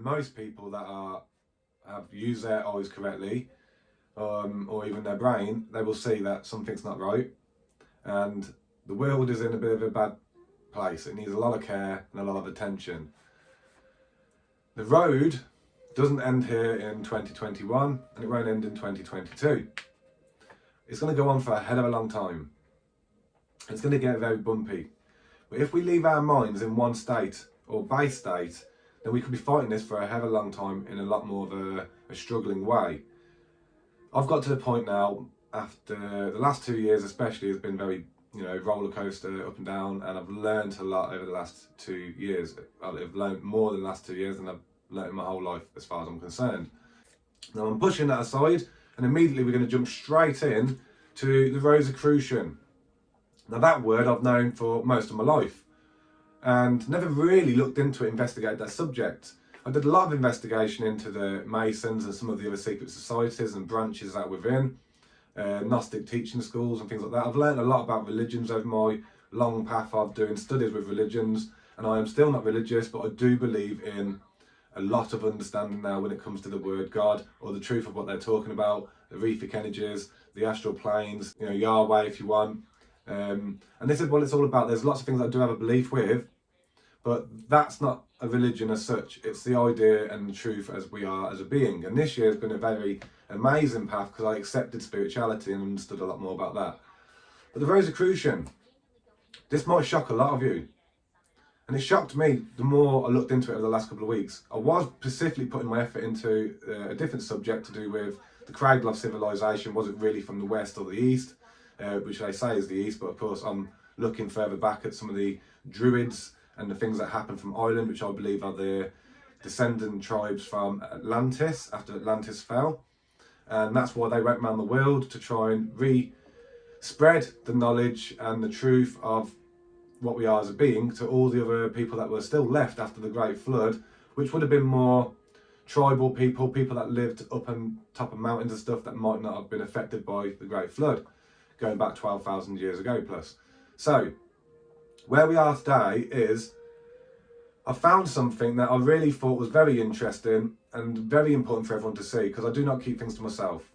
most people that have used their eyes correctly, or even their brain, they will see that something's not right, and the world is in a bit of a bad place. It needs a lot of care and a lot of attention. The road doesn't end here in 2021, and it won't end in 2022. It's going to go on for a hell of a long time. It's going to get very bumpy. But if we leave our minds in one state or base state, then we could be fighting this for a hell of a long time in a lot more of a struggling way. I've got to the point now, after the last 2 years especially, has been very, roller coaster, up and down, and I've learned a lot over the last 2 years. I've learned more than the last 2 years than I've learned in my whole life as far as I'm concerned. Now I'm pushing that aside, and immediately we're going to jump straight in to the Rosicrucian. Now that word I've known for most of my life, and never really looked into it, investigated that subject. I did a lot of investigation into the Masons and some of the other secret societies and branches that within, Gnostic teaching schools and things like that. I've learned a lot about religions over my long path of doing studies with religions, and I am still not religious, but I do believe in a lot of understanding now when it comes to the word God, or the truth of what they're talking about, the etheric energies, the astral planes, Yahweh if you want. And this is what it's all about. There's lots of things I do have a belief with, but that's not a religion as such. It's the idea and the truth as we are as a being. And this year has been a very amazing path because I accepted spirituality and understood a lot more about that. But the Rosicrucian, this might shock a lot of you. And it shocked me the more I looked into it over the last couple of weeks. I was specifically putting my effort into a different subject to do with the Cradle civilization. Was it really from the west or the east? Which they say is the east, but of course I'm looking further back at some of the Druids and the things that happened from Ireland, which I believe are the descendant tribes from Atlantis after Atlantis fell. And that's why they went around the world, to try and spread the knowledge and the truth of what we are as a being to all the other people that were still left after the Great Flood, which would have been more tribal people that lived up on top of mountains and stuff that might not have been affected by the Great Flood, going back 12,000 years ago plus. So, where we are today is, I found something that I really thought was very interesting and very important for everyone to see, because I do not keep things to myself.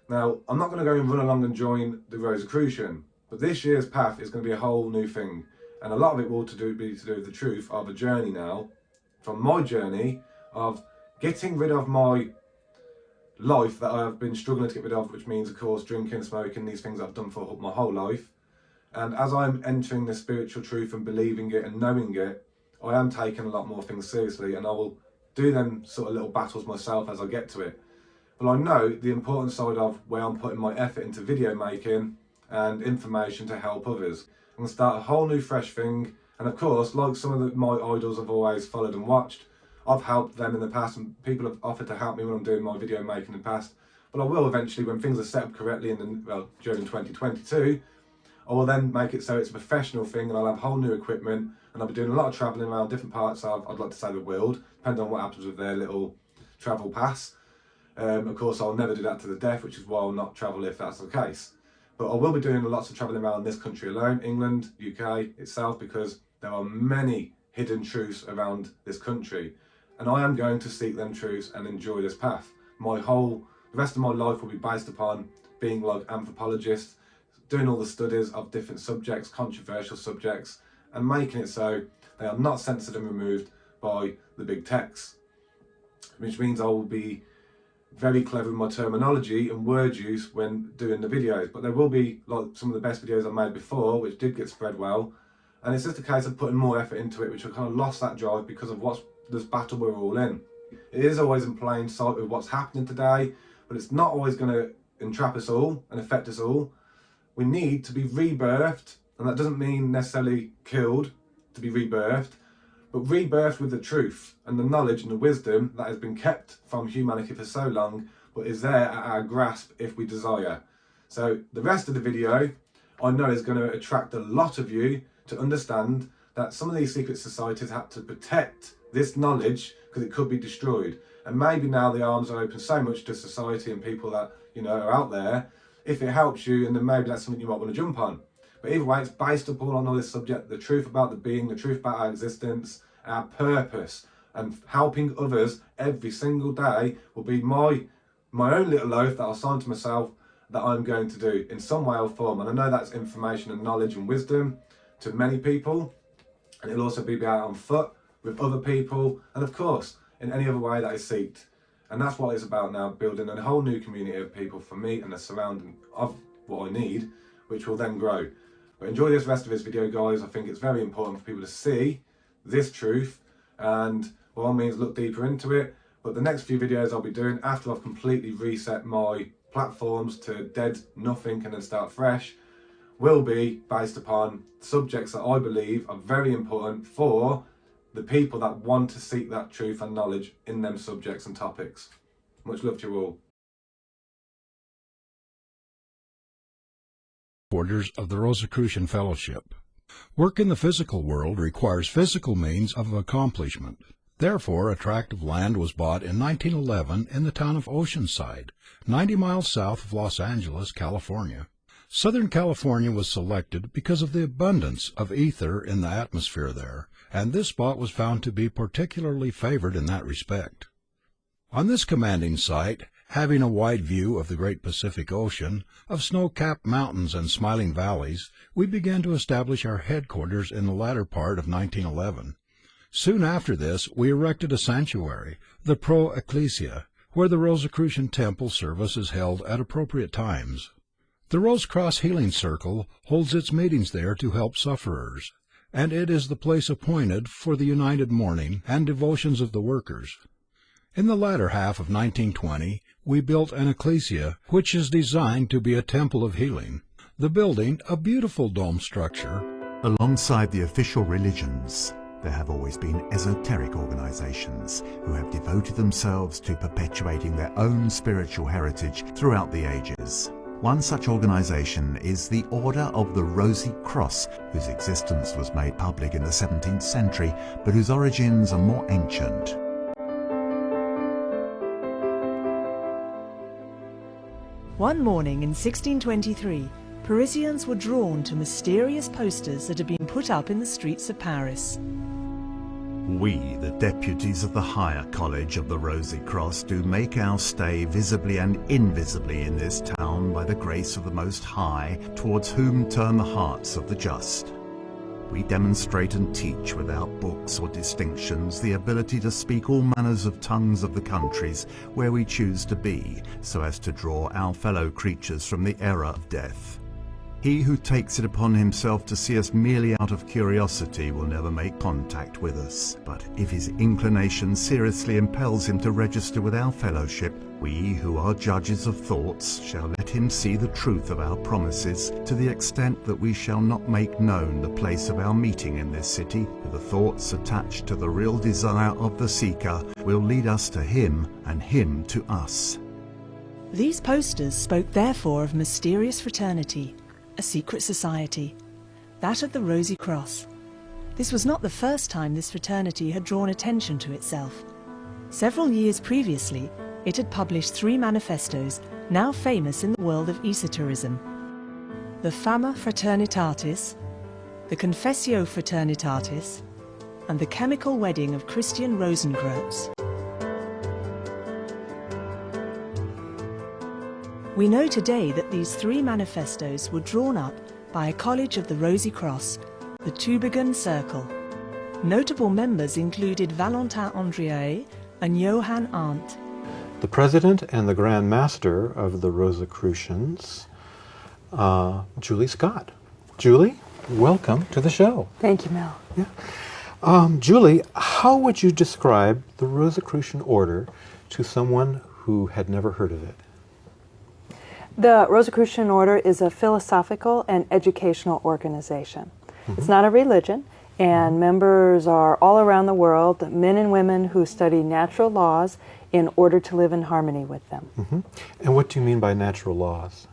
Now, I'm not going to go and run along and join the Rosicrucian, but this year's path is going to be a whole new thing, and a lot of it will be to do with the truth of a journey now, from my journey of getting rid of my life that I've been struggling to get rid of, which means, of course, drinking, smoking, these things I've done for my whole life. And as I'm entering the spiritual truth and believing it and knowing it, I am taking a lot more things seriously, and I will do them sort of little battles myself as I get to it. But I know the important side of where I'm putting my effort into video making and information to help others. I'm going to start a whole new fresh thing, and of course, like some of my idols I've always followed and watched, I've helped them in the past, and people have offered to help me when I'm doing my video making in the past. But I will eventually, when things are set up correctly during 2022, I will then make it so it's a professional thing, and I'll have whole new equipment, and I'll be doing a lot of travelling around different parts of, I'd like to say, the world, depending on what happens with their little travel pass. Of course, I'll never do that to the death, which is why I'll not travel if that's the case. But I will be doing lots of travelling around this country alone, England, UK itself, because there are many hidden truths around this country. And I am going to seek them truths and enjoy this path. The rest of my life will be based upon being like anthropologists, doing all the studies of different subjects, controversial subjects, and making it so they are not censored and removed by the big techs. Which means I will be very clever in my terminology and word use when doing the videos. But there will be like some of the best videos I've made before, which did get spread well. And it's just a case of putting more effort into it, which I kind of lost that drive because of this battle we're all in. It is always in plain sight with what's happening today, but it's not always going to entrap us all and affect us all. We need to be rebirthed, and that doesn't mean necessarily killed to be rebirthed, but rebirthed with the truth and the knowledge and the wisdom that has been kept from humanity for so long, but is there at our grasp if we desire. So the rest of the video, I know, is going to attract a lot of you to understand that some of these secret societies have to protect this knowledge because it could be destroyed. And maybe now the arms are open so much to society and people that, are out there. If it helps you, and then maybe that's something you might want to jump on. But either way, it's based upon on this subject, the truth about the being, the truth about our existence, our purpose, And helping others every single day will be my own little oath that I'll sign to myself that I'm going to do in some way or form. And I know that's information and knowledge and wisdom to many people, and it'll also be out on foot with other people, and of course in any other way that is seeked. And that's what it's about now, building a whole new community of people for me and the surrounding of what I need, which will then grow. But enjoy this rest of this video, guys. I think it's very important for people to see this truth, and by all means look deeper into it. But the next few videos I'll be doing after I've completely reset my platforms to dead nothing and then start fresh will be based upon subjects that I believe are very important for the people that want to seek that truth and knowledge in them subjects and topics. Much love to you all. Orders of the Rosicrucian Fellowship. Work in the physical world requires physical means of accomplishment. Therefore, a tract of land was bought in 1911 in the town of Oceanside, 90 miles south of Los Angeles, California. Southern California was selected because of the abundance of ether in the atmosphere there, and this spot was found to be particularly favored in that respect. On this commanding site, having a wide view of the great Pacific Ocean, of snow-capped mountains and smiling valleys, we began to establish our headquarters in the latter part of 1911. Soon after this, we erected a sanctuary, the Pro Ecclesia, where the Rosicrucian temple service is held at appropriate times. The Rose Cross Healing Circle holds its meetings there to help sufferers, and it is the place appointed for the united mourning and devotions of the workers. In the latter half of 1920, we built an ecclesia which is designed to be a temple of healing. The building, a beautiful dome structure. Alongside the official religions, there have always been esoteric organizations who have devoted themselves to perpetuating their own spiritual heritage throughout the ages. One such organization is the Order of the Rosy Cross, whose existence was made public in the 17th century, but whose origins are more ancient. One morning in 1623, Parisians were drawn to mysterious posters that had been put up in the streets of Paris. We, the deputies of the higher college of the Rosy Cross, do make our stay visibly and invisibly in this town by the grace of the Most High, towards whom turn the hearts of the just. We demonstrate and teach without books or distinctions the ability to speak all manners of tongues of the countries where we choose to be, so as to draw our fellow creatures from the error of death. He who takes it upon himself to see us merely out of curiosity will never make contact with us. But if his inclination seriously impels him to register with our fellowship, we who are judges of thoughts shall let him see the truth of our promises, to the extent that we shall not make known the place of our meeting in this city, for the thoughts attached to the real desire of the seeker will lead us to him and him to us. These posters spoke therefore of mysterious fraternity, a secret society, that of the Rosy Cross. This was not the first time this fraternity had drawn attention to itself. Several years previously, it had published 3 manifestos now famous in the world of esotericism: the Fama Fraternitatis, the Confessio Fraternitatis, and the Chemical Wedding of Christian Rosenkreuz. We know today that these 3 manifestos were drawn up by a college of the Rosy Cross, the Tübingen Circle. Notable members included Valentin Andrieux and Johann Arndt. The president and the Grand Master of the Rosicrucians, Julie Scott. Julie, welcome to the show. Thank you, Mel. Yeah. Julie, how would you describe the Rosicrucian order to someone who had never heard of it? The Rosicrucian Order is a philosophical and educational organization. It's not a religion, and members are all around the world, men and women who study natural laws in order to live in harmony with them. And what do you mean by natural laws?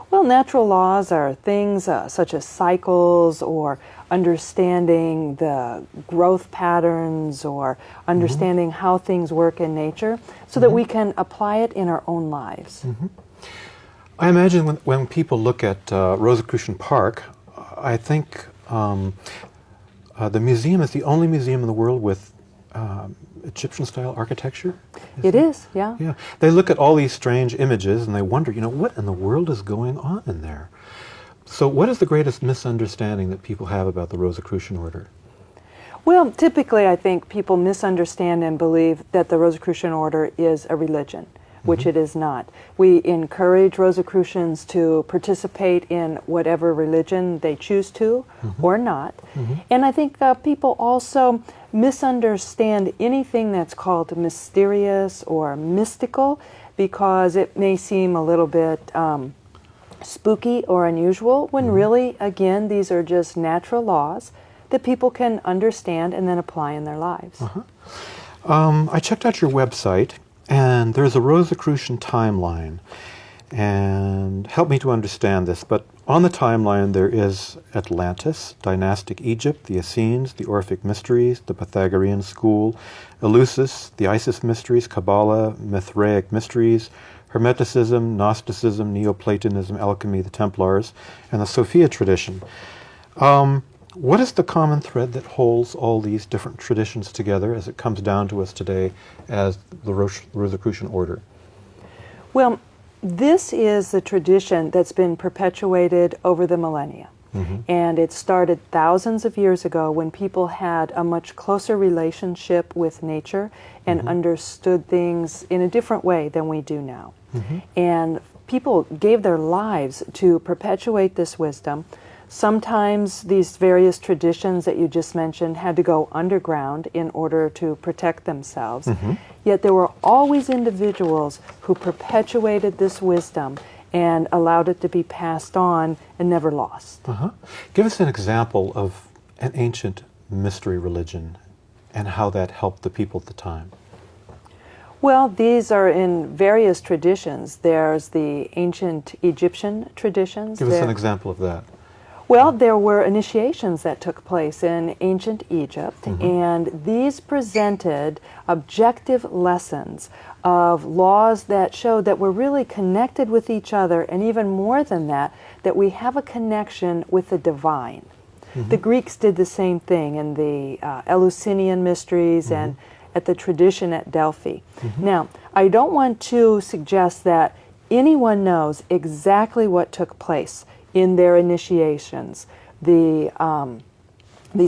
Well, natural laws are things such as cycles, or understanding the growth patterns, or understanding how things work in nature, so that we can apply it in our own lives. I imagine when people look at Rosicrucian Park, I think the museum is the only museum in the world with Egyptian-style architecture? It is, yeah. Yeah. They look at all these strange images and they wonder, what in the world is going on in there? So what is the greatest misunderstanding that people have about the Rosicrucian order? Well, typically I think people misunderstand and believe that the Rosicrucian order is a religion, which it is not. We encourage Rosicrucians to participate in whatever religion they choose to or not. And I think people also misunderstand anything that's called mysterious or mystical because it may seem a little bit spooky or unusual when really, again, these are just natural laws that people can understand and then apply in their lives. I checked out your website, and there's a Rosicrucian timeline. And help me to understand this, but on the timeline there is Atlantis, dynastic Egypt, the Essenes, the Orphic Mysteries, the Pythagorean School, Eleusis, the Isis Mysteries, Kabbalah, Mithraic Mysteries, Hermeticism, Gnosticism, Neoplatonism, alchemy, the Templars, and the Sophia tradition. What is the common thread that holds all these different traditions together as it comes down to us today as the Rosicrucian order? Well, this is a tradition that's been perpetuated over the millennia. And it started thousands of years ago when people had a much closer relationship with nature and understood things in a different way than we do now. And people gave their lives to perpetuate this wisdom. Sometimes these various traditions that you just mentioned had to go underground in order to protect themselves. Yet there were always individuals who perpetuated this wisdom and allowed it to be passed on and never lost. Give us an example of an ancient mystery religion and how that helped the people at the time. Well, these are in various traditions. There's the ancient Egyptian traditions. Give us an example of that. Well, there were initiations that took place in ancient Egypt, and these presented objective lessons of laws that showed that we're really connected with each other, and even more than that, that we have a connection with the divine. The Greeks did the same thing in the Eleusinian mysteries and at the tradition at Delphi. Now, I don't want to suggest that anyone knows exactly what took place in their initiations. These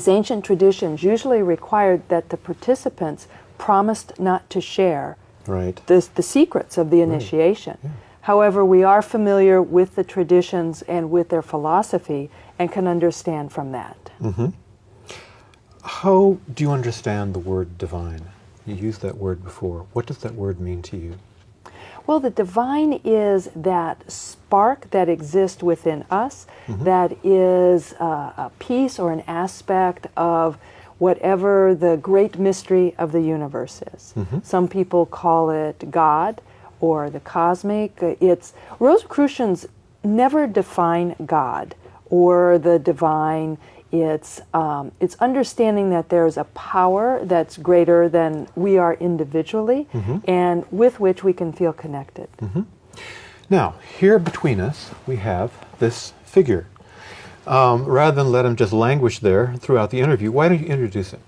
ancient traditions usually required that the participants promised not to share the secrets of the initiation. However, we are familiar with the traditions and with their philosophy and can understand from that. How do you understand the word divine? You used that word before. What does that word mean to you? Well, the divine is that spark that exists within us, that is a piece or an aspect of whatever the great mystery of the universe is. Some people call it God or the cosmic. Rosicrucians never define God or the divine. It's understanding that there's a power that's greater than we are individually and with which we can feel connected. Now, here between us, we have this figure. Rather than let him just languish there throughout the interview, why don't you introduce him?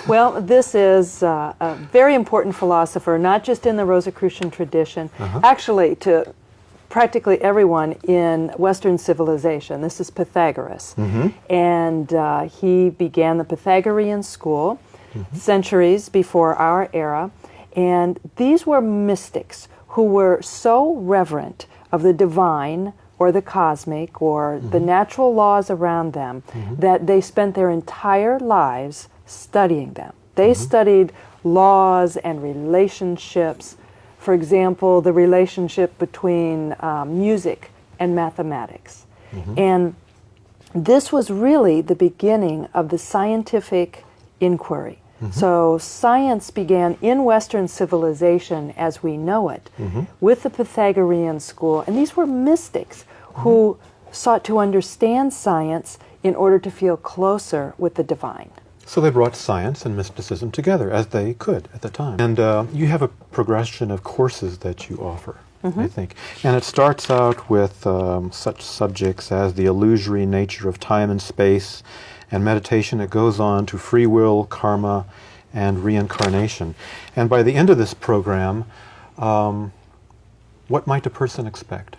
Well, this is a very important philosopher, not just in the Rosicrucian tradition, actually to practically everyone in Western civilization. This is Pythagoras. And he began the Pythagorean school centuries before our era. And these were mystics who were so reverent of the divine or the cosmic or the natural laws around them that they spent their entire lives studying them. They studied laws and relationships. For example, the relationship between music and mathematics. And this was really the beginning of the scientific inquiry. So science began in Western civilization as we know it with the Pythagorean school. And these were mystics who sought to understand science in order to feel closer with the divine. So they brought science and mysticism together as they could at the time. And you have a progression of courses that you offer, I think. And it starts out with such subjects as the illusory nature of time and space and meditation. It goes on to free will, karma, and reincarnation. And by the end of this program, what might a person expect?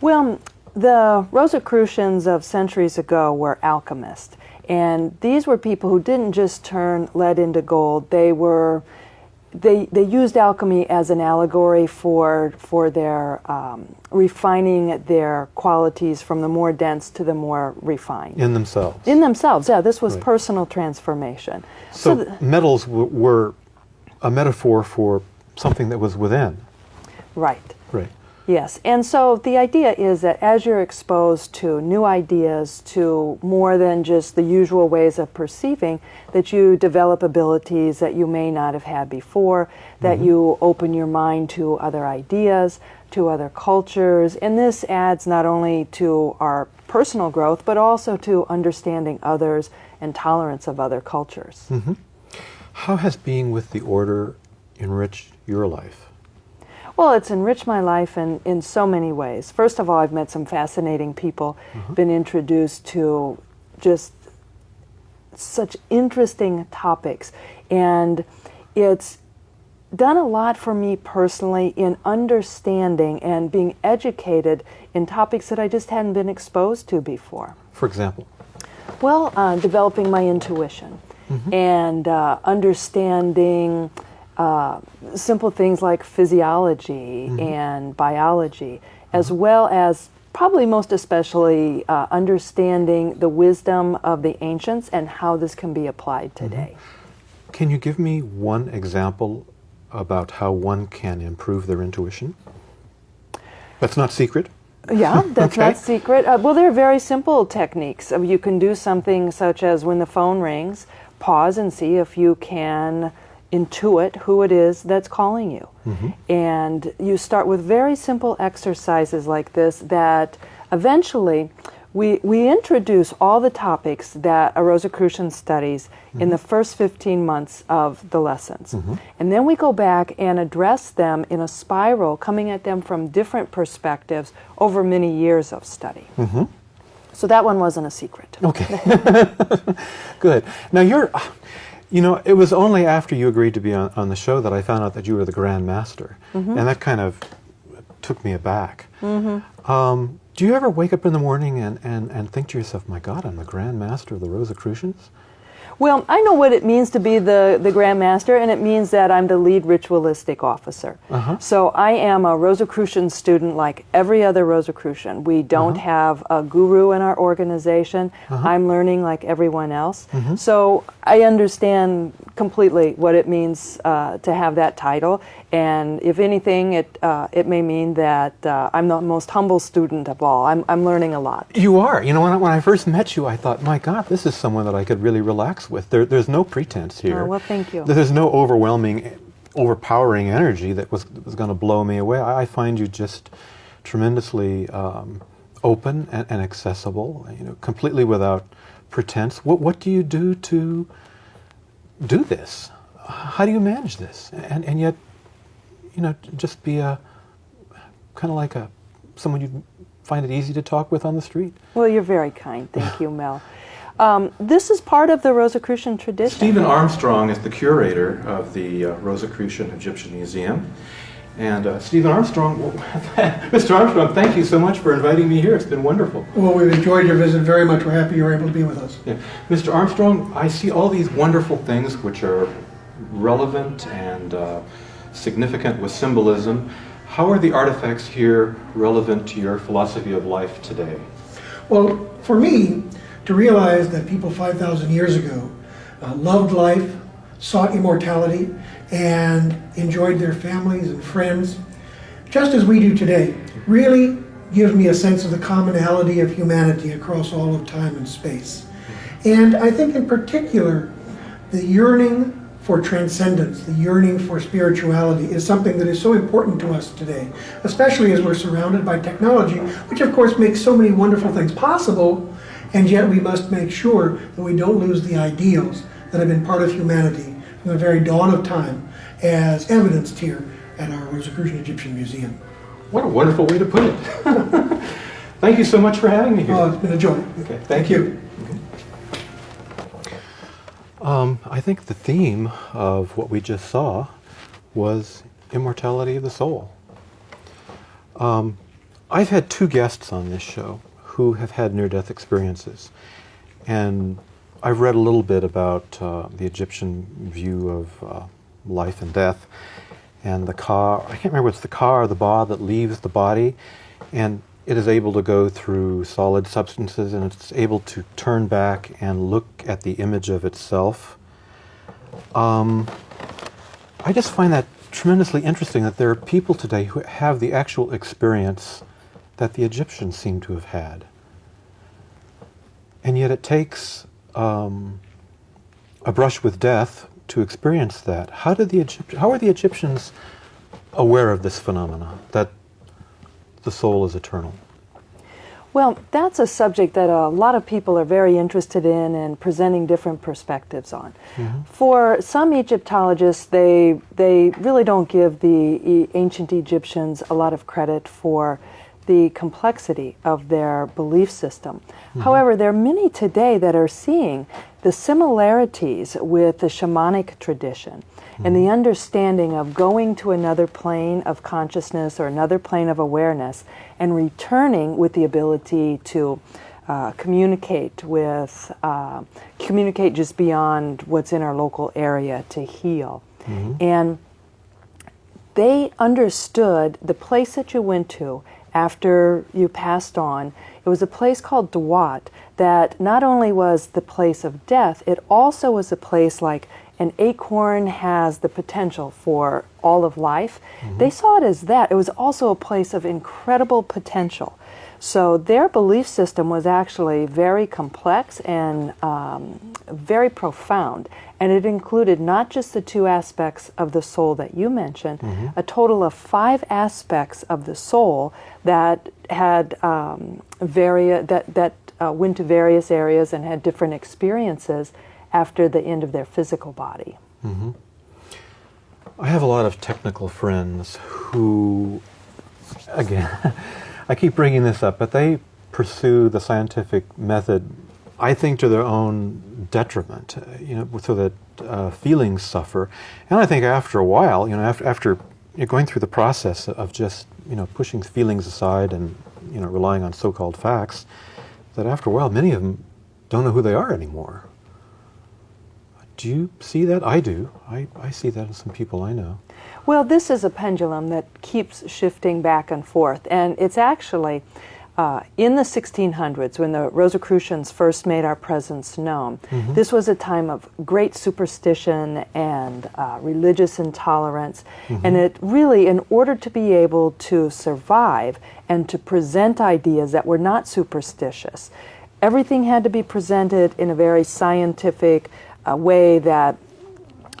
Well, the Rosicrucians of centuries ago were alchemists, and these were people who didn't just turn lead into gold. They used alchemy as an allegory for their refining their qualities from the more dense to the more refined. In themselves. In themselves, yeah. This was Right. personal transformation. So metals were a metaphor for something that was within. Right. Right. Yes, and so the idea is that as you're exposed to new ideas, to more than just the usual ways of perceiving, that you develop abilities that you may not have had before, that you open your mind to other ideas, to other cultures, and this adds not only to our personal growth, but also to understanding others and tolerance of other cultures. How has being with the order enriched your life? Well, it's enriched my life in so many ways. First of all, I've met some fascinating people, been introduced to just such interesting topics, and it's done a lot for me personally in understanding and being educated in topics that I just hadn't been exposed to before. For example? Well, developing my intuition and understanding simple things like physiology and biology, as well as probably most especially understanding the wisdom of the ancients and how this can be applied today. Can you give me one example about how one can improve their intuition? That's not secret. Yeah, that's Okay. not secret. Well, there are very simple techniques. You can do something such as when the phone rings, pause and see if you can intuit who it is that's calling you. And you start with very simple exercises like this that eventually we introduce all the topics that a Rosicrucian studies in the first 15 months of the lessons. And then we go back and address them in a spiral, coming at them from different perspectives over many years of study. So that one wasn't a secret. Okay. Good. Now it was only after you agreed to be on the show that I found out that you were the Grand Master. And that kind of took me aback. Do you ever wake up in the morning and think to yourself, my God, I'm the Grand Master of the Rosicrucians? Well, I know what it means to be the Grand Master, and it means that I'm the lead ritualistic officer. So I am a Rosicrucian student like every other Rosicrucian. We don't have a guru in our organization. I'm learning like everyone else. So I understand completely what it means to have that title, and if anything, it may mean that I'm the most humble student of all. I'm learning a lot. You are. You know, when I first met you, I thought, my God, this is someone that I could really relax with. There's no pretense here. Oh, well, thank you. There's no overpowering energy that was going to blow me away. I find you just tremendously open and accessible, completely without pretense. What do you do to do this? How do you manage this? And yet, just be kind of like someone you'd find it easy to talk with on the street. Well, you're very kind. Thank you, Mel. This is part of the Rosicrucian tradition. Stephen Armstrong is the curator of the Rosicrucian Egyptian Museum. And Stephen Armstrong, Mr. Armstrong, thank you so much for inviting me here. It's been wonderful. Well, we've enjoyed your visit very much. We're happy you were able to be with us. Yeah. Mr. Armstrong, I see all these wonderful things which are relevant and significant with symbolism. How are the artifacts here relevant to your philosophy of life today? Well, for me, to realize that people 5,000 years ago loved life, sought immortality, and enjoyed their families and friends, just as we do today, really gives me a sense of the commonality of humanity across all of time and space. And I think in particular, the yearning for transcendence, the yearning for spirituality is something that is so important to us today, especially as we're surrounded by technology, which of course makes so many wonderful things possible, and yet we must make sure that we don't lose the ideals that have been part of humanity from the very dawn of time, as evidenced here at our Rosicrucian Egyptian Museum. What a wonderful way to put it. Thank you so much for having me here. Oh, it's been a joy. Okay, thank you. I think the theme of what we just saw was immortality of the soul. I've had two guests on this show who have had near-death experiences, and I've read a little bit about the Egyptian view of life and death, and the ka, I can't remember if it's the ka or the ba that leaves the body, and it is able to go through solid substances, and it's able to turn back and look at the image of itself. I just find that tremendously interesting that there are people today who have the actual experience that the Egyptians seem to have had. And yet it takes a brush with death to experience that. How are the Egyptians aware of this phenomena, that the soul is eternal? Well, that's a subject that a lot of people are very interested in and presenting different perspectives on. For some Egyptologists, they really don't give the ancient Egyptians a lot of credit for the complexity of their belief system. However, there are many today that are seeing the similarities with the shamanic tradition and the understanding of going to another plane of consciousness or another plane of awareness and returning with the ability to communicate just beyond what's in our local area to heal. And they understood the place that you went to after you passed on. It was a place called Dawat that not only was the place of death, it also was a place like an acorn has the potential for all of life. They saw it as that. It was also a place of incredible potential. So their belief system was actually very complex and very profound. And it included not just the two aspects of the soul that you mentioned, a total of 5 aspects of the soul that had went to various areas and had different experiences after the end of their physical body. I have a lot of technical friends who, again, I keep bringing this up, but they pursue the scientific method, I think, to their own detriment, so that feelings suffer. And I think after a while, after you're going through the process of just, pushing feelings aside and, relying on so-called facts, that after a while, many of them don't know who they are anymore. Do you see that? I do. I see that in some people I know. Well, this is a pendulum that keeps shifting back and forth, and it's actually in the 1600s when the Rosicrucians first made our presence known. This was a time of great superstition and religious intolerance, and it really, in order to be able to survive and to present ideas that were not superstitious, everything had to be presented in a very scientific way that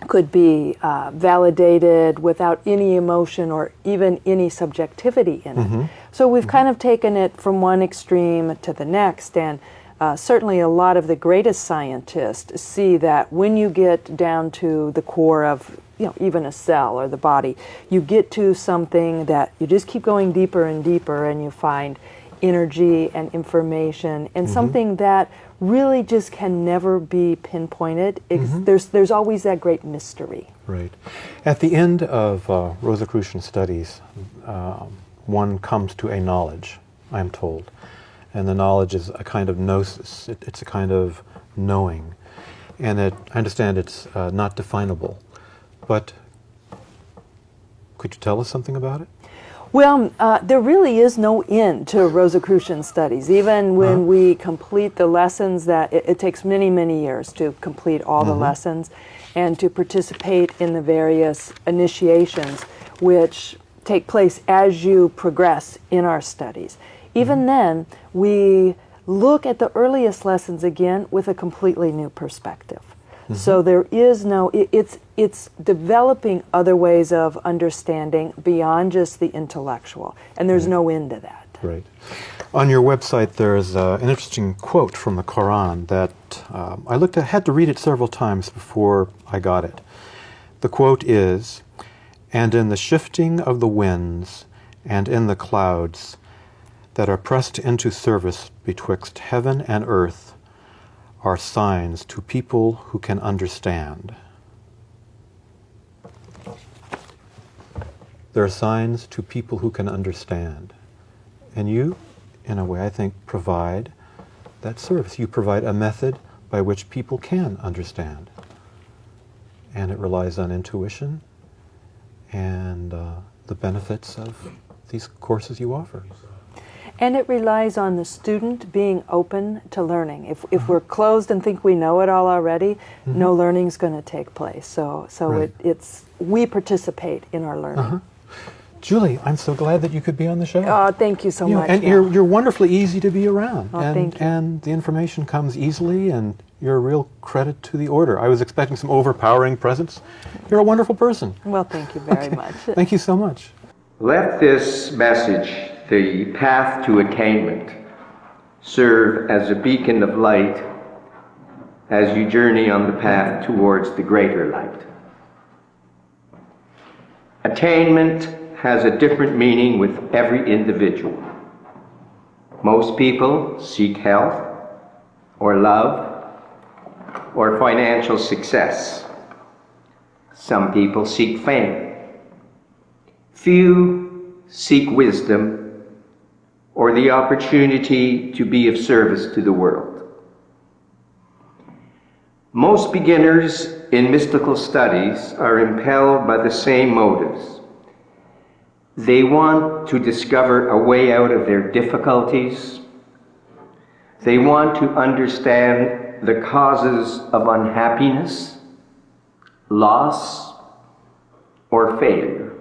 could be validated without any emotion or even any subjectivity in it. So we've kind of taken it from one extreme to the next, and certainly a lot of the greatest scientists see that when you get down to the core of even a cell or the body, you get to something that you just keep going deeper and deeper, and you find energy and information and something that really just can never be pinpointed. There's always that great mystery. Right. At the end of Rosicrucian studies, one comes to a knowledge, I'm told. And the knowledge is a kind of gnosis. It's a kind of knowing. And I understand it's not definable. But could you tell us something about it? Well, there really is no end to Rosicrucian studies. Even when we complete the lessons, that it takes many, many years to complete all the lessons and to participate in the various initiations which take place as you progress in our studies. Even then, we look at the earliest lessons again with a completely new perspective. So there is no, it's developing other ways of understanding beyond just the intellectual, and there's no end to that. Right. On your website there's an interesting quote from the Quran that I had to read it several times before I got it. The quote is, "And in the shifting of the winds and in the clouds that are pressed into service betwixt heaven and earth are signs to people who can understand. There are signs to people who can understand. And you, in a way, I think, provide that service. You provide a method by which people can understand. And it relies on intuition and the benefits of these courses you offer. And it relies on the student being open to learning. If we're closed and think we know it all already, no learning's going to take place. So Right. we participate in our learning. Julie, I'm so glad that you could be on the show. Oh, thank you so much. And Mel. you're wonderfully easy to be around. Oh, and, thank you. and the information comes easily, and you're a real credit to the order. I was expecting some overpowering presence. You're a wonderful person. Well, thank you very much. Thank you so much. Let this message, the path to attainment, serve as a beacon of light as you journey on the path towards the greater light. Attainment has a different meaning with every individual. Most people seek health, or love, or financial success. Some people seek fame. Few seek wisdom or the opportunity to be of service to the world. Most beginners in mystical studies are impelled by the same motives. They want to discover a way out of their difficulties. They want to understand the causes of unhappiness, loss, or failure.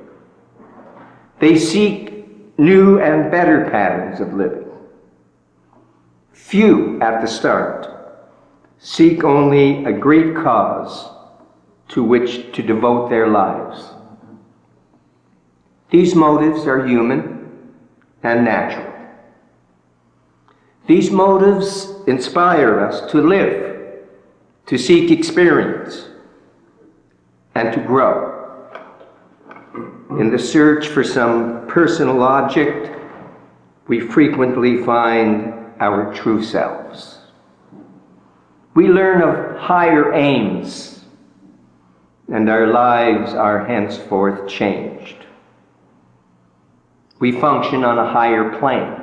They seek new and better patterns of living. Few at the start seek only a great cause to which to devote their lives. These motives are human and natural. These motives inspire us to live, to seek experience, and to grow. In the search for some personal object, we frequently find our true selves. We learn of higher aims, and our lives are henceforth changed. We function on a higher plane.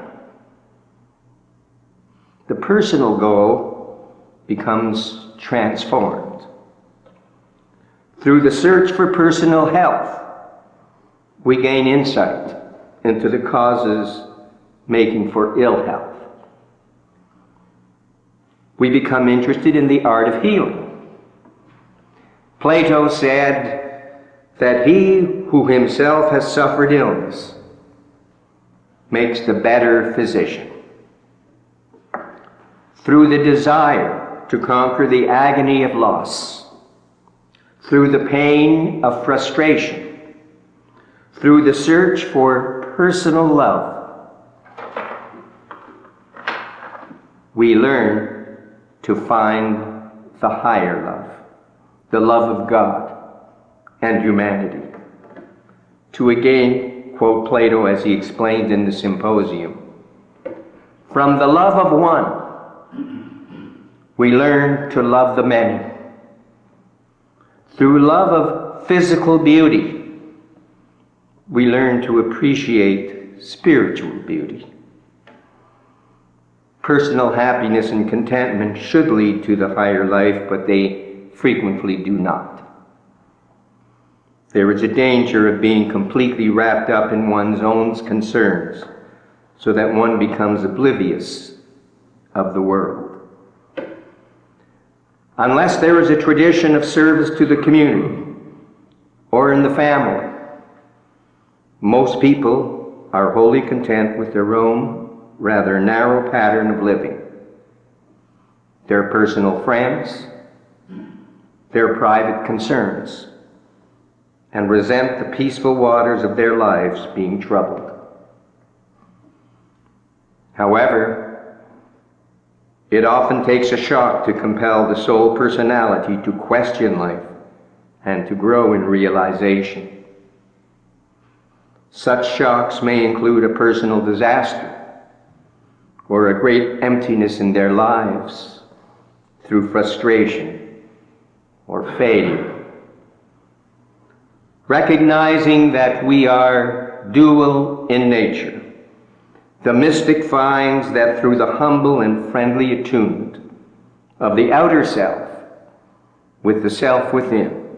The personal goal becomes transformed. Through the search for personal health, we gain insight into the causes making for ill health. We become interested in the art of healing. Plato said that he who himself has suffered illness makes the better physician. Through the desire to conquer the agony of loss, through the pain of frustration, through the search for personal love, we learn to find the higher love, the love of God and humanity. To again quote Plato as he explained in the symposium, from the love of one, we learn to love the many. Through love of physical beauty, we learn to appreciate spiritual beauty. Personal happiness and contentment should lead to the higher life, but they frequently do not. There is a danger of being completely wrapped up in one's own concerns, so that one becomes oblivious of the world. Unless there is a tradition of service to the community or in the family, most people are wholly content with their own rather narrow pattern of living. Their personal friends, their private concerns, and resent the peaceful waters of their lives being troubled. However, it often takes a shock to compel the soul personality to question life and to grow in realization. Such shocks may include a personal disaster or a great emptiness in their lives, through frustration or failure. Recognizing that we are dual in nature, the mystic finds that through the humble and friendly attunement of the outer self with the self within,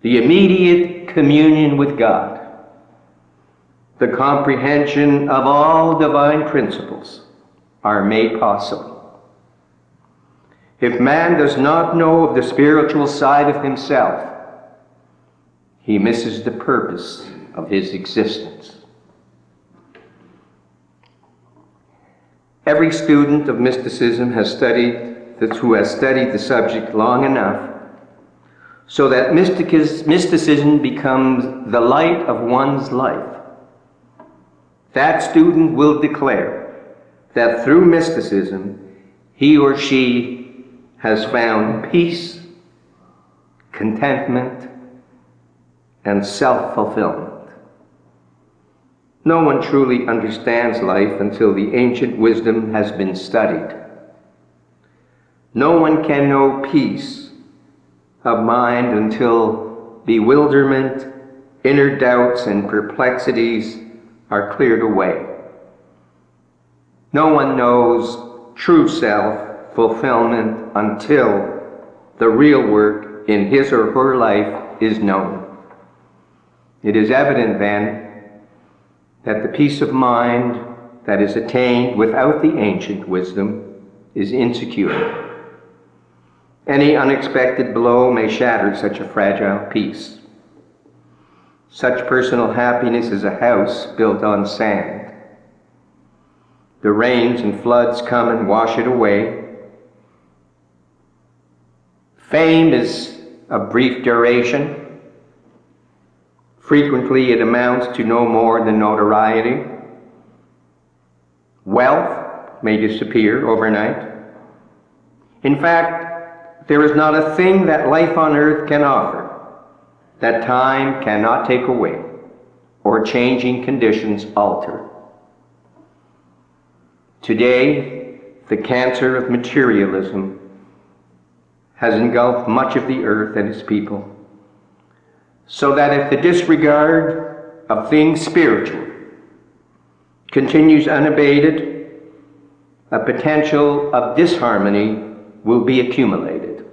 the immediate communion with God, the comprehension of all divine principles are made possible. If man does not know of the spiritual side of himself, he misses the purpose of his existence. Every student of mysticism who has studied the subject long enough so that mysticism becomes the light of one's life, that student will declare that through mysticism he or she has found peace, contentment, and self-fulfillment. No one truly understands life until the ancient wisdom has been studied. No one can know peace of mind until bewilderment, inner doubts, and perplexities are cleared away. No one knows true self-fulfillment until the real work in his or her life is known. It is evident then that the peace of mind that is attained without the ancient wisdom is insecure. Any unexpected blow may shatter such a fragile peace. Such personal happiness is a house built on sand. The rains and floods come and wash it away. Fame is of brief duration. Frequently it amounts to no more than notoriety. Wealth may disappear overnight. In fact, there is not a thing that life on earth can offer that time cannot take away or changing conditions alter. Today, the cancer of materialism has engulfed much of the earth and its people, so that if the disregard of things spiritual continues unabated, a potential of disharmony will be accumulated.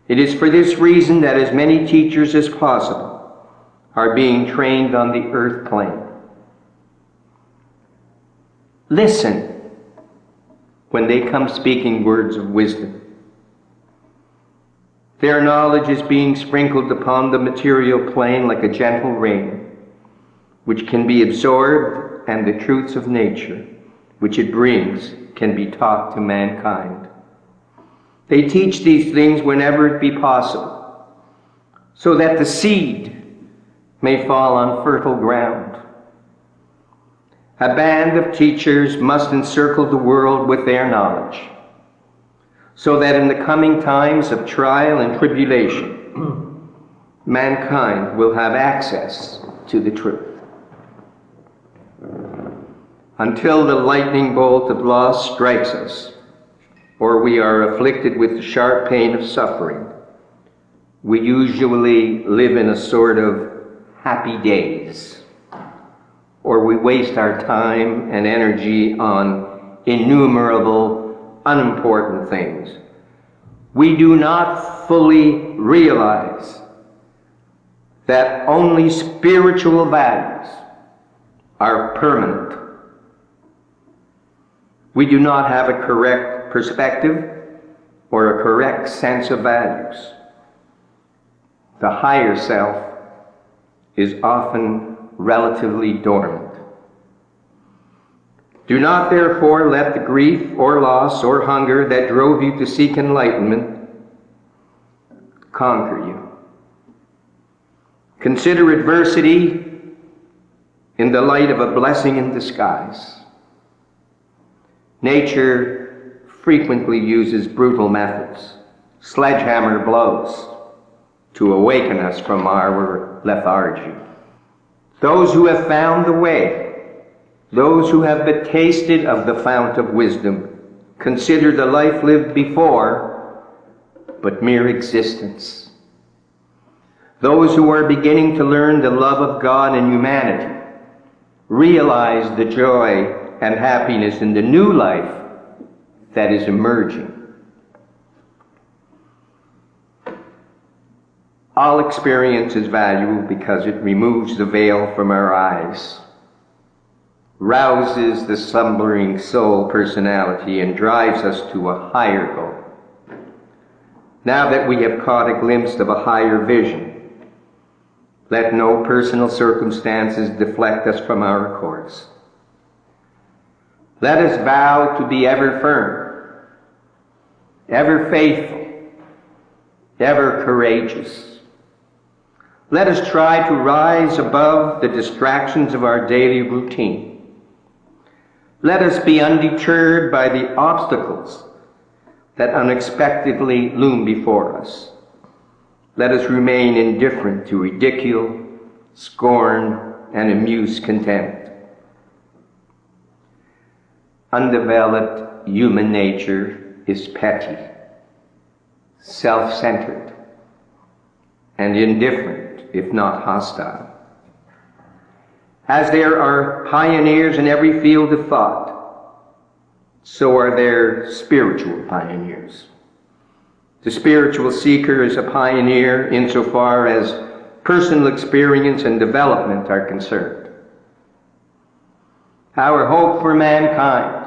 It is for this reason that as many teachers as possible are being trained on the earth plane. Listen when they come speaking words of wisdom. Their knowledge is being sprinkled upon the material plane like a gentle rain, which can be absorbed, and the truths of nature, which it brings, can be taught to mankind. They teach these things whenever it be possible, so that the seed may fall on fertile ground. A band of teachers must encircle the world with their knowledge, so that in the coming times of trial and tribulation, mankind will have access to the truth. Until the lightning bolt of loss strikes us, or we are afflicted with the sharp pain of suffering, we usually live in a sort of happy daze, or we waste our time and energy on innumerable unimportant things. We do not fully realize that only spiritual values are permanent. We do not have a correct perspective or a correct sense of values. The higher self is often relatively dormant. Do not therefore let the grief or loss or hunger that drove you to seek enlightenment conquer you. Consider adversity in the light of a blessing in disguise. Nature frequently uses brutal methods, sledgehammer blows, to awaken us from our lethargy. Those who have found the way, those who have but tasted of the fount of wisdom, consider the life lived before but mere existence. Those who are beginning to learn the love of God and humanity realize the joy and happiness in the new life that is emerging. All experience is valuable because it removes the veil from our eyes, rouses the slumbering soul personality, and drives us to a higher goal. Now that we have caught a glimpse of a higher vision, let no personal circumstances deflect us from our course. Let us vow to be ever firm, ever faithful, ever courageous. Let us try to rise above the distractions of our daily routine. Let us be undeterred by the obstacles that unexpectedly loom before us. Let us remain indifferent to ridicule, scorn, and amused contempt. Undeveloped human nature is petty, self-centered, and indifferent, if not hostile. As there are pioneers in every field of thought, so are there spiritual pioneers. The spiritual seeker is a pioneer insofar as personal experience and development are concerned. Our hope for mankind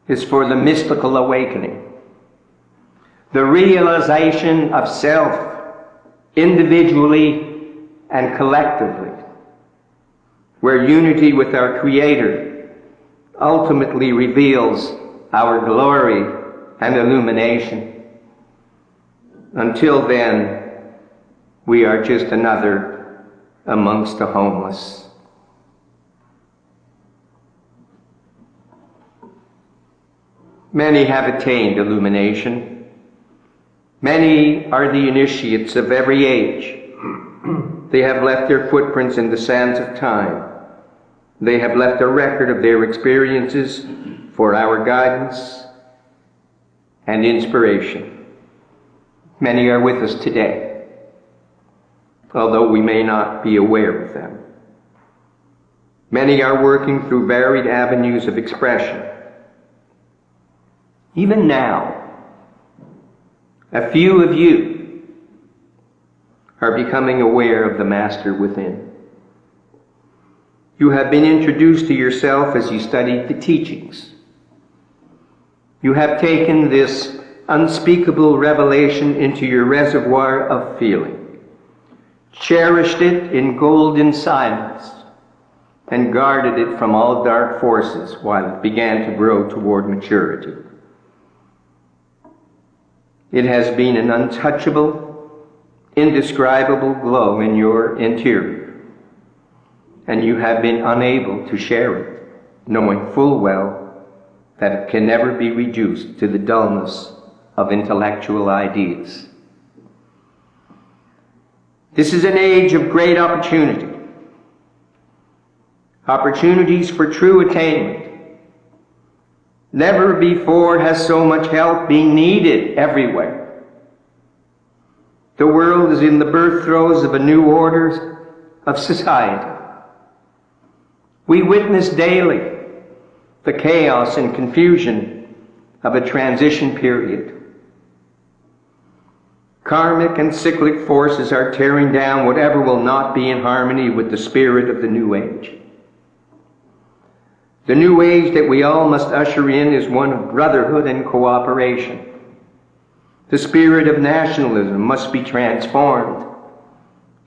is for the mystical awakening, the realization of self individually and collectively, where unity with our Creator ultimately reveals our glory and illumination. Until then, we are just another amongst the homeless. Many have attained illumination. Many are the initiates of every age. They have left their footprints in the sands of time. They have left a record of their experiences for our guidance and inspiration. Many are with us today, although we may not be aware of them. Many are working through varied avenues of expression. Even now, a few of you are becoming aware of the Master within. You have been introduced to yourself as you studied the teachings. You have taken this unspeakable revelation into your reservoir of feeling, cherished it in golden silence, and guarded it from all dark forces while it began to grow toward maturity. It has been an untouchable, indescribable glow in your interior, and you have been unable to share it, knowing full well that it can never be reduced to the dullness of intellectual ideas. This is an age of great opportunity. Opportunities for true attainment. Never before has so much help been needed everywhere. The world is in the birth throes of a new order of society. We witness daily the chaos and confusion of a transition period. Karmic and cyclic forces are tearing down whatever will not be in harmony with the spirit of the New Age. The New Age that we all must usher in is one of brotherhood and cooperation. The spirit of nationalism must be transformed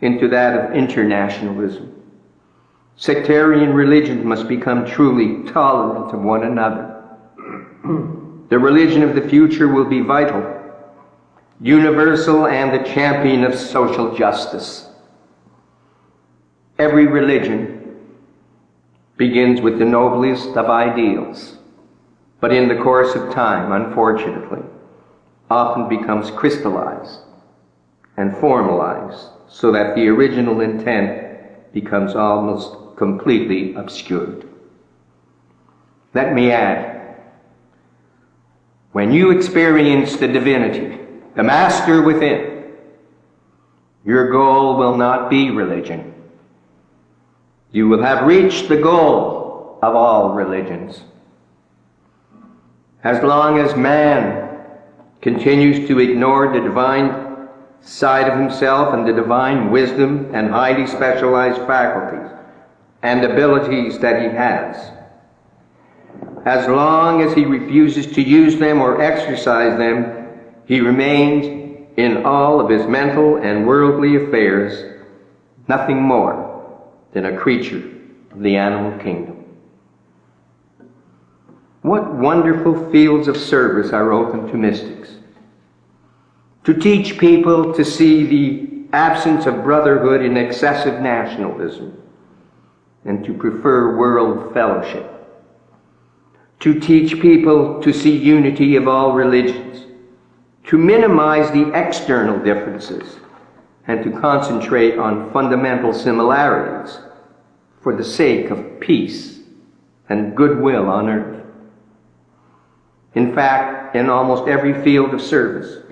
into that of internationalism. Sectarian religions must become truly tolerant of one another. The religion of the future will be vital, universal, and the champion of social justice. Every religion begins with the noblest of ideals, but in the course of time, unfortunately, often becomes crystallized and formalized so that the original intent becomes almost completely obscured. Let me add, When you experience the divinity, the master within, your goal will not be religion. You will have reached the goal of all religions. As long as man continues to ignore the divine side of himself and the divine wisdom and highly specialized faculties and abilities that he has, as long as he refuses to use them or exercise them, he remains in all of his mental and worldly affairs nothing more than a creature of the animal kingdom. What wonderful fields of service are open to mystics. To teach people to see the absence of brotherhood in excessive nationalism and to prefer world fellowship. To teach people to see unity of all religions, to minimize the external differences and to concentrate on fundamental similarities for the sake of peace and goodwill on earth. In fact, in almost every field of service,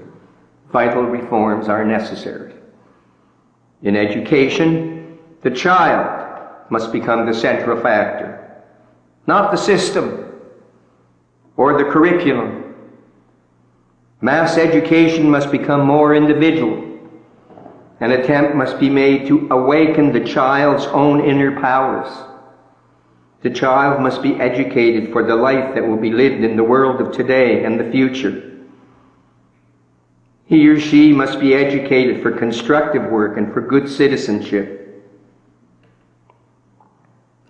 vital reforms are necessary. In education, the child must become the central factor, not the system or the curriculum. Mass education must become more individual. An attempt must be made to awaken the child's own inner powers. The child must be educated for the life that will be lived in the world of today and the future. He or she must be educated for constructive work and for good citizenship.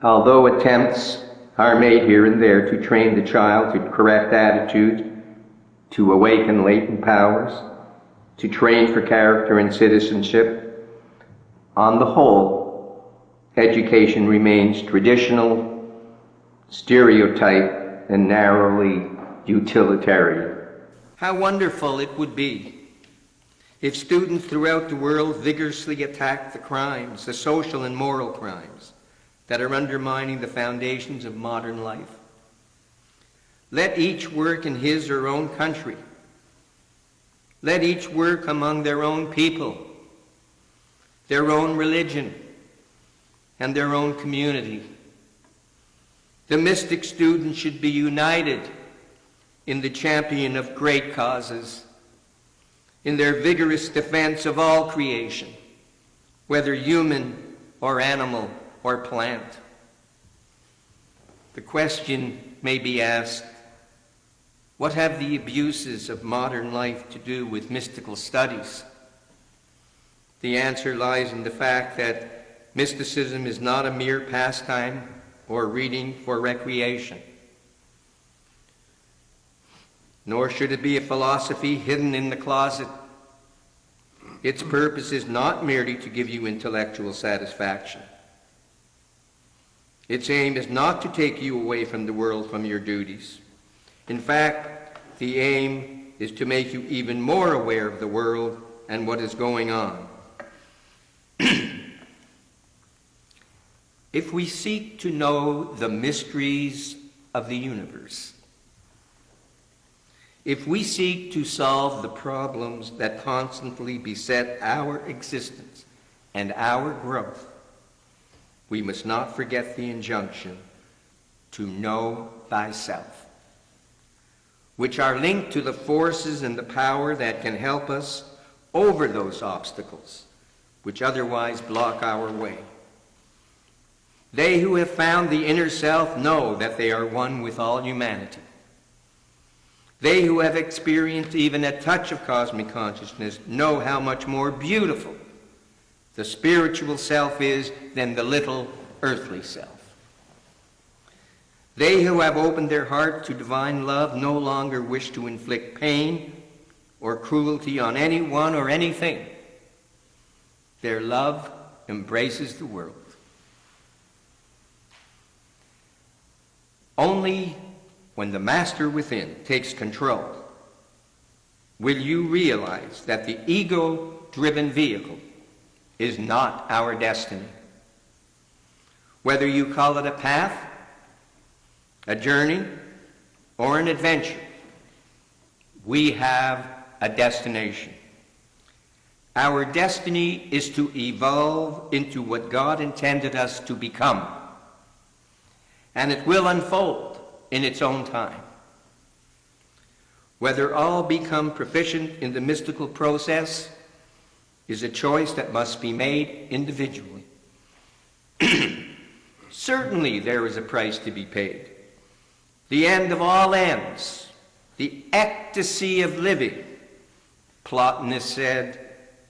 Although attempts are made here and there to train the child to correct attitude, to awaken latent powers, to train for character and citizenship, on the whole, education remains traditional, stereotype, and narrowly utilitarian. How wonderful it would be if students throughout the world vigorously attacked the crimes, the social and moral crimes, that are undermining the foundations of modern life. Let each work in his or her own country. Let each work among their own people, their own religion, and their own community. The mystic student should be united in the champion of great causes, in their vigorous defense of all creation, whether human or animal or plant. The question may be asked, what have the abuses of modern life to do with mystical studies? The answer lies in the fact that mysticism is not a mere pastime or reading for recreation. Nor should it be a philosophy hidden in the closet. Its purpose is not merely to give you intellectual satisfaction. Its aim is not to take you away from the world, from your duties. In fact, the aim is to make you even more aware of the world and what is going on. If we seek to know the mysteries of the universe, if we seek to solve the problems that constantly beset our existence and our growth, we must not forget the injunction to know thyself, which are linked to the forces and the power that can help us over those obstacles which otherwise block our way. They who have found the inner self know that they are one with all humanity. They who have experienced even a touch of cosmic consciousness know how much more beautiful the spiritual self is than the little earthly self. They who have opened their heart to divine love no longer wish to inflict pain or cruelty on anyone or anything. Their love embraces the world. Only when the master within takes control will you realize that the ego-driven vehicle is not our destiny. Whether you call it a path, a journey, or an adventure, we have a destination. Our destiny is to evolve into what God intended us to become, and it will unfold in its own time. Whether all become proficient in the mystical process is a choice that must be made individually. Certainly there is a price to be paid. The end of all ends, the ecstasy of living, Plotinus said,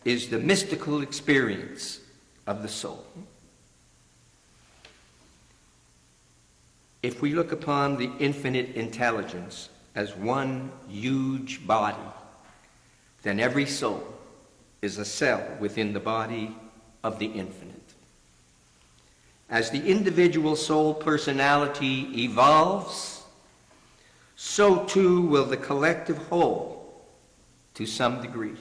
is the mystical experience of the soul. If we look upon the infinite intelligence as one huge body, then every soul is a cell within the body of the infinite. As the individual soul personality evolves, so too will the collective whole to some degree.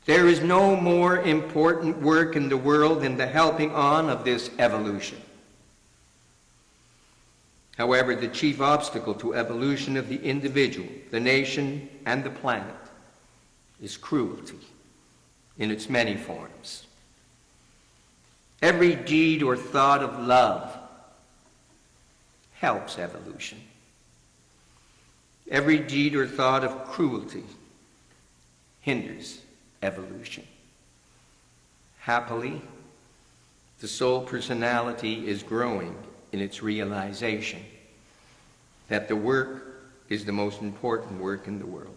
There is no more important work in the world than the helping on of this evolution. However, the chief obstacle to evolution of the individual, the nation, and the planet is cruelty in its many forms. Every deed or thought of love helps evolution. Every deed or thought of cruelty hinders evolution. Happily, the soul personality is growing in its realization that the work is the most important work in the world.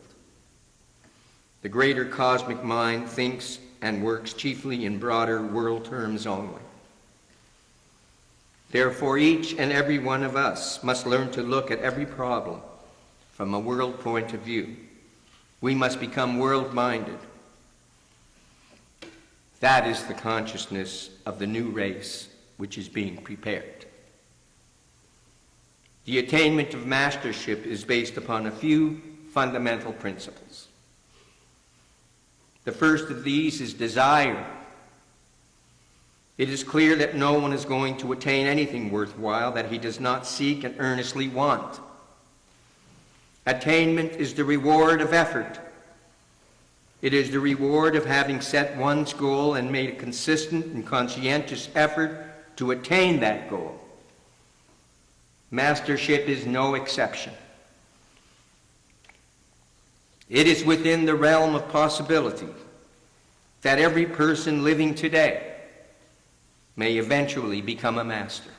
The greater cosmic mind thinks and works chiefly in broader world terms only. Therefore, each and every one of us must learn to look at every problem from a world point of view. We must become world-minded. That is the consciousness of the new race which is being prepared. The attainment of mastership is based upon a few fundamental principles. The first of these is desire. It is clear that no one is going to attain anything worthwhile that he does not seek and earnestly want. Attainment is the reward of effort. It is the reward of having set one's goal and made a consistent and conscientious effort to attain that goal. Mastership is no exception. It is within the realm of possibility that every person living today may eventually become a master.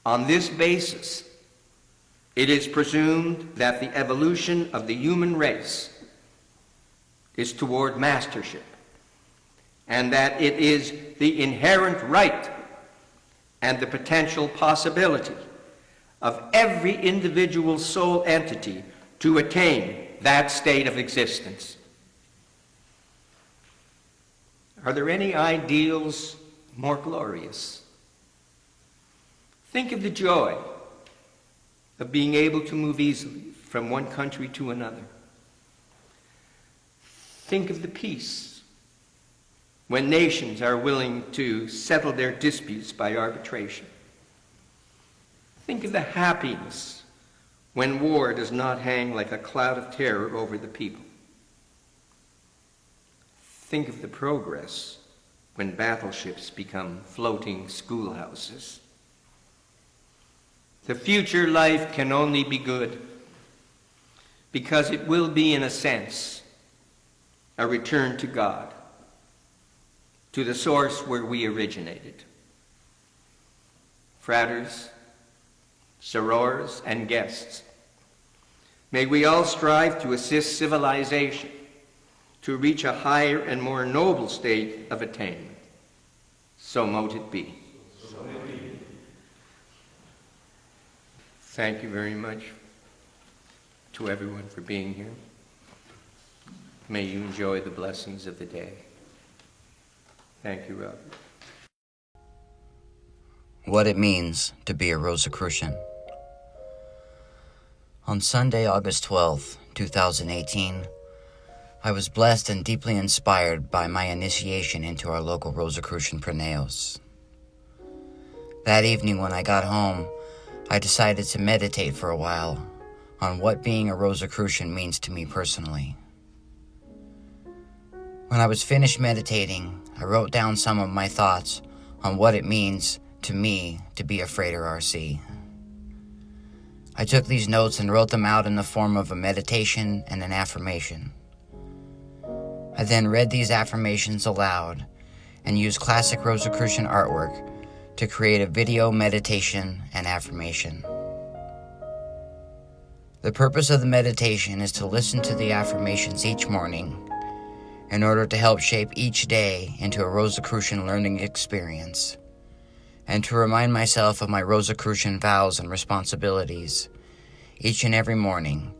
On this basis, it is presumed that the evolution of the human race is toward mastership, and that it is the inherent right and the potential possibility of every individual soul entity to attain that state of existence. Are there any ideals more glorious? Think of the joy of being able to move easily from one country to another. Think of the peace when nations are willing to settle their disputes by arbitration. Think of the happiness when war does not hang like a cloud of terror over the people. Think of the progress when battleships become floating schoolhouses. The future life can only be good because it will be, in a sense, a return to God, to the source where we originated. Fratres, sorors, and guests, may we all strive to assist civilization to reach a higher and more noble state of attainment. So mote it be. Thank you very much to everyone for being here. May you enjoy the blessings of the day. Thank you, Robert. What it means to be a Rosicrucian. On Sunday, August 12th, 2018, I was blessed and deeply inspired by my initiation into our local Rosicrucian Praneos. That evening when I got home, I decided to meditate for a while on what being a Rosicrucian means to me personally. When I was finished meditating, I wrote down some of my thoughts on what it means to me to be a Frater RC. I took these notes and wrote them out in the form of a meditation and an affirmation. I then read these affirmations aloud and used classic Rosicrucian artwork to create a video meditation and affirmation. The purpose of the meditation is to listen to the affirmations each morning in order to help shape each day into a Rosicrucian learning experience, and to remind myself of my Rosicrucian vows and responsibilities each and every morning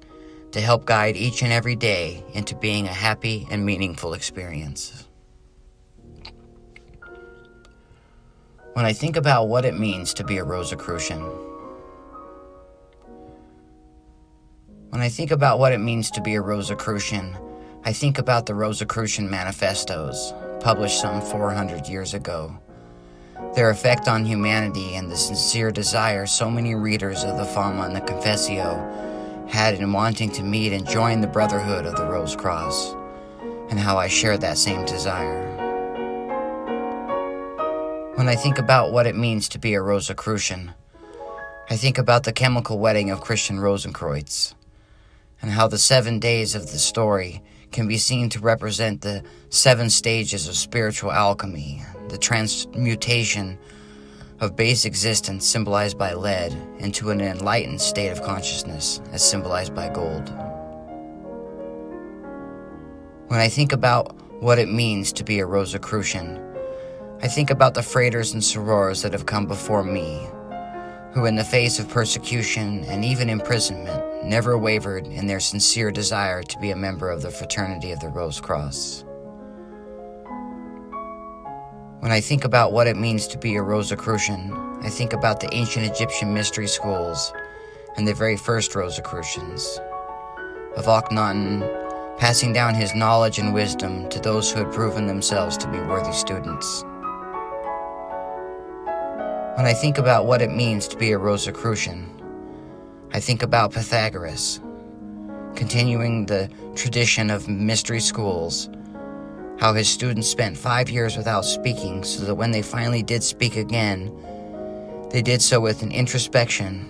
to help guide each and every day into being a happy and meaningful experience. When I think about what it means to be a Rosicrucian, I think about the Rosicrucian manifestos, published some 400 years ago, their effect on humanity and the sincere desire so many readers of the Fama and the Confessio had in wanting to meet and join the Brotherhood of the Rose Cross, and how I shared that same desire. When I think about what it means to be a Rosicrucian, I think about the chemical wedding of Christian Rosenkreuz, and how the 7 days of the story can be seen to represent the 7 stages of spiritual alchemy, the transmutation of base existence symbolized by lead into an enlightened state of consciousness as symbolized by gold. When I think about what it means to be a Rosicrucian, I think about the fraters and sorors that have come before me, who in the face of persecution and even imprisonment never wavered in their sincere desire to be a member of the Fraternity of the Rose Cross. When I think about what it means to be a Rosicrucian, I think about the ancient Egyptian mystery schools and the very first Rosicrucians, of Akhenaten passing down his knowledge and wisdom to those who had proven themselves to be worthy students. When I think about what it means to be a Rosicrucian, I think about Pythagoras, continuing the tradition of mystery schools, how his students spent 5 years without speaking so that when they finally did speak again, they did so with an introspection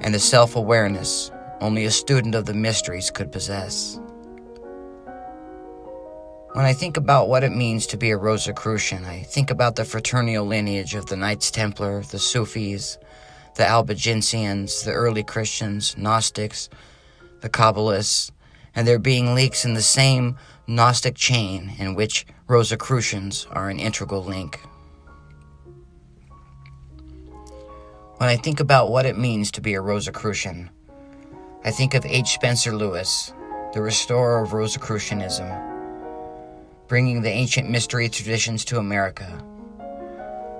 and a self-awareness only a student of the mysteries could possess. When I think about what it means to be a Rosicrucian, I think about the fraternal lineage of the Knights Templar, the Sufis, the Albigensians, the early Christians, Gnostics, the Kabbalists, and there being links in the same Gnostic chain in which Rosicrucians are an integral link. When I think about what it means to be a Rosicrucian, I think of H. Spencer Lewis, the restorer of Rosicrucianism, bringing the ancient mystery traditions to America,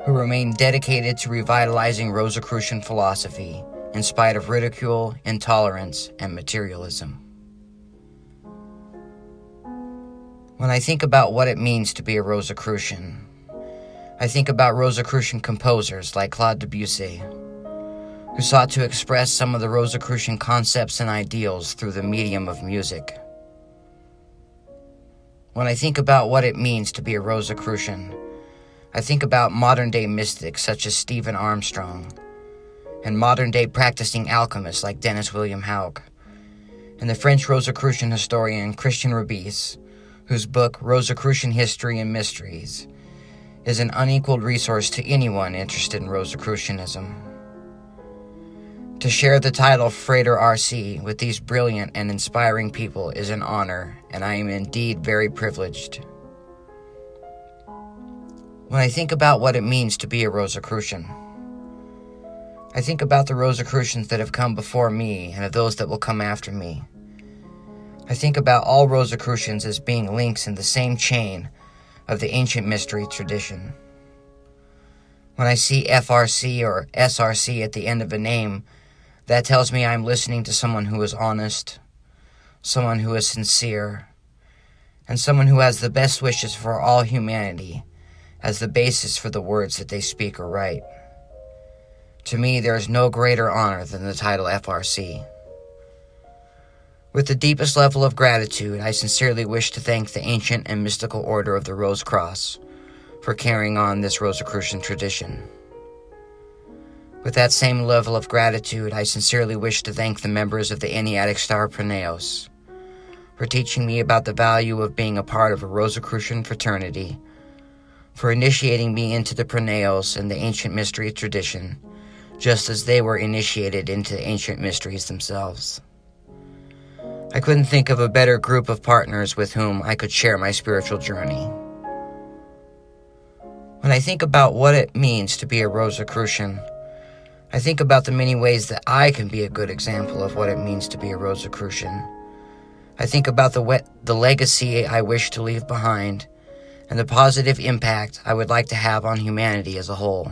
who remained dedicated to revitalizing Rosicrucian philosophy in spite of ridicule, intolerance, and materialism. When I think about what it means to be a Rosicrucian, I think about Rosicrucian composers like Claude Debussy, who sought to express some of the Rosicrucian concepts and ideals through the medium of music. When I think about what it means to be a Rosicrucian, I think about modern-day mystics such as Stephen Armstrong, and modern-day practicing alchemists like Dennis William Hauck, and the French Rosicrucian historian Christian Rabis, whose book Rosicrucian History and Mysteries is an unequaled resource to anyone interested in Rosicrucianism. To share the title Frater RC with these brilliant and inspiring people is an honor, and I am indeed very privileged. When I think about what it means to be a Rosicrucian, I think about the Rosicrucians that have come before me and of those that will come after me. I think about all Rosicrucians as being links in the same chain of the ancient mystery tradition. When I see FRC or SRC at the end of a name, that tells me I'm listening to someone who is honest, someone who is sincere, and someone who has the best wishes for all humanity as the basis for the words that they speak or write. To me, there is no greater honor than the title FRC. With the deepest level of gratitude, I sincerely wish to thank the ancient and mystical Order of the Rose Cross for carrying on this Rosicrucian tradition. With that same level of gratitude, I sincerely wish to thank the members of the Enneatic Star Proneos for teaching me about the value of being a part of a Rosicrucian fraternity, for initiating me into the Proneos and the ancient mystery tradition, just as they were initiated into the ancient mysteries themselves. I couldn't think of a better group of partners with whom I could share my spiritual journey. When I think about what it means to be a Rosicrucian, I think about the many ways that I can be a good example of what it means to be a Rosicrucian. I think about the legacy I wish to leave behind and the positive impact I would like to have on humanity as a whole.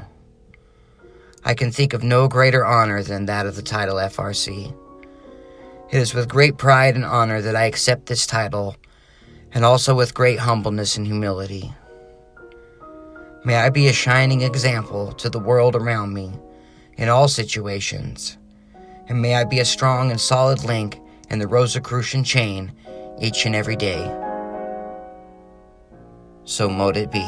I can think of no greater honor than that of the title FRC. It is with great pride and honor that I accept this title, and also with great humbleness and humility. May I be a shining example to the world around me in all situations, and may I be a strong and solid link in the Rosicrucian chain each and every day. So mote it be.